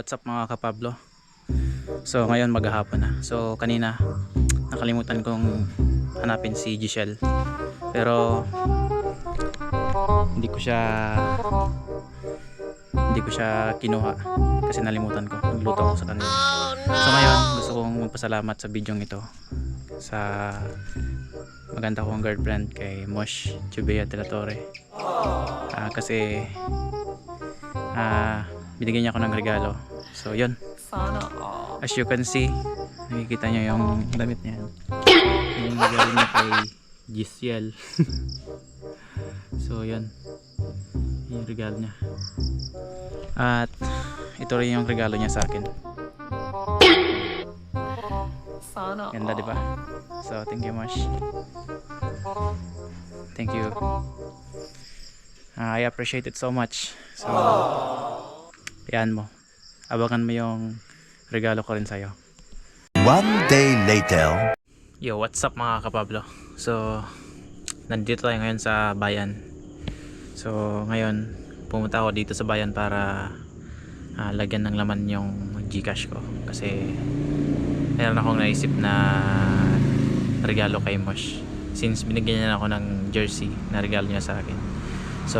What's up mga kapablo? So ngayon maghahapon na. So kanina nakalimutan kong hanapin si Giselle. Pero hindi ko siya kinuha kasi nalimutan ko. Nagluto ako sa kanila. So ngayon gusto kong magpasalamat sa bidyong ito sa maganda kong girlfriend kay Mosh Chubea de la Torre. Kasi binigyan niya ako ng regalo. So yun, as you can see, nakikita niyo yung damit niya, yung regalo niya kay Giselle. So yun, yung regalo niya, at ito rin yung regalo niya sa akin. Ganda diba? So thank you much, thank you. I appreciate it so much. So yan mo, abangan mo yung regalo ko rin sa'yo. One day later. Yo, what's up mga kapablo? So nandito tayo ngayon sa bayan. So ngayon pumunta ako dito sa bayan para lagyan ng laman yung Gcash ko, kasi meron akong naisip na regalo kay Mosh, since binigyan niya ako ng jersey na regalo niya sa akin. So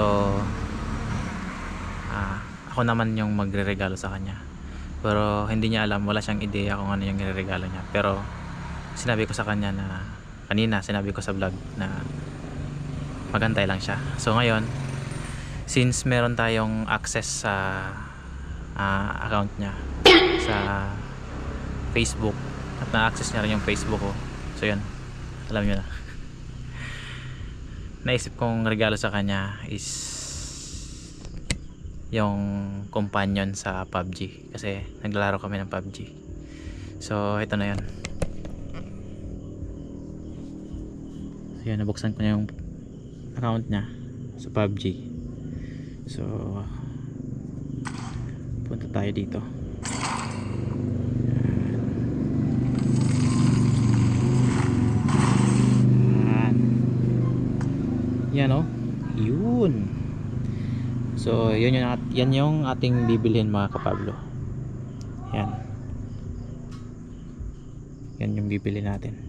ako naman yung magre-regalo sa kanya, pero hindi niya alam, wala siyang ideya kung ano yung regalo niya. Pero sinabi ko sa kanya na kanina, sinabi ko sa vlog na magantay lang siya. So ngayon, since meron tayong access sa account niya sa Facebook, at na-access niya rin yung Facebook ko, so yun, alam niyo na. Naisip kong regalo sa kanya is yung companion sa PUBG, kasi naglalaro kami ng PUBG. So ito na yun. So yun, nabuksan ko na yung account niya sa PUBG. So punta tayo dito. Yan o, yun. So yan yung ating bibilhin mga kapablo. Yan yung bibili natin.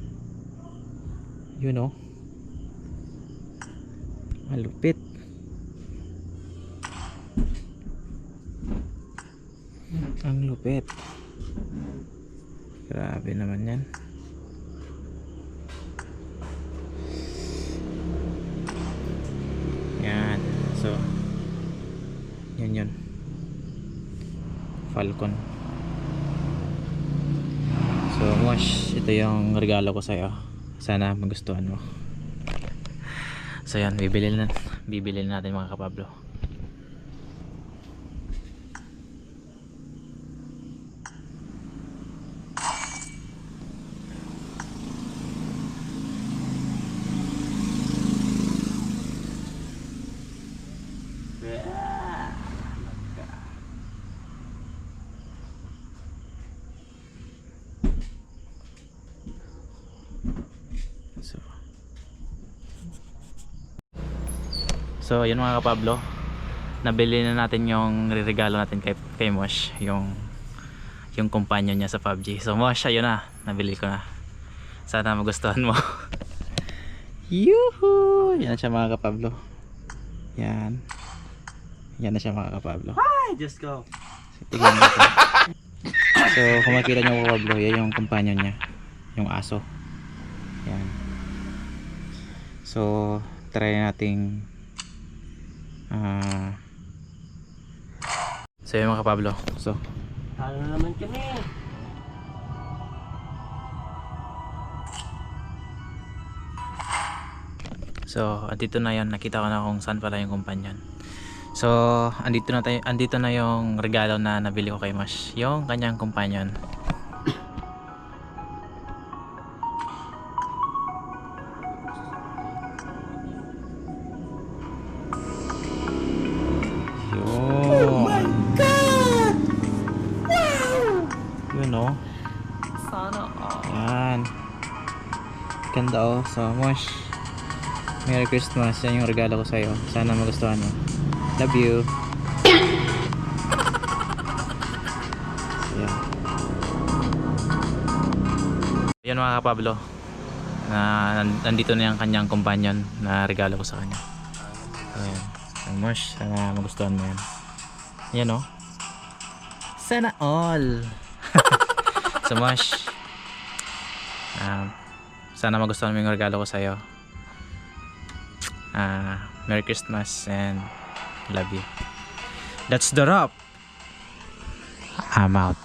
Yun o, malupit. Ang lupit, grabe naman yan. Yan, so yun Falcon. So Mosh, ito yung regalo ko sa'yo, sana magustuhan mo. So yan, bibili natin mga kapablo. So yun mga kapablo, nabili na natin yung regalo natin kay Mosh, yung companion niya sa PUBG. So Mosh, ayun na, nabili ko na, sana magustuhan mo. Yuhu! Yan siya mga kapablo. Yan na siya mga kapablo. Hi, just go. So, tignan natin. So kung makikita nyo mga kapablo, yan yung companion niya, yung aso. Yan. So try nating so yun mga kapablo. So Talo na naman kami. So andito na yun, nakita ko na kung saan pala yung companion. So andito na yung regalo na nabili ko kay Mosh, yung kanyang companion. Oh my God! Wow! Yun o. Sana all. Yan. Ganda o. So Mosh, Merry Christmas. Yan yung regalo ko sa'yo. Sana magustuhan mo. Love you. mga kapablo na nandito na yung kanyang companion na regalo ko sa kanya. Ayan. Ang Mosh, sana magustuhan mo yan. Yan o. Sana all. So Mosh, sana magustuhan mo yung regalo ko sa'yo. Merry Christmas and love you. That's the wrap. I'm out.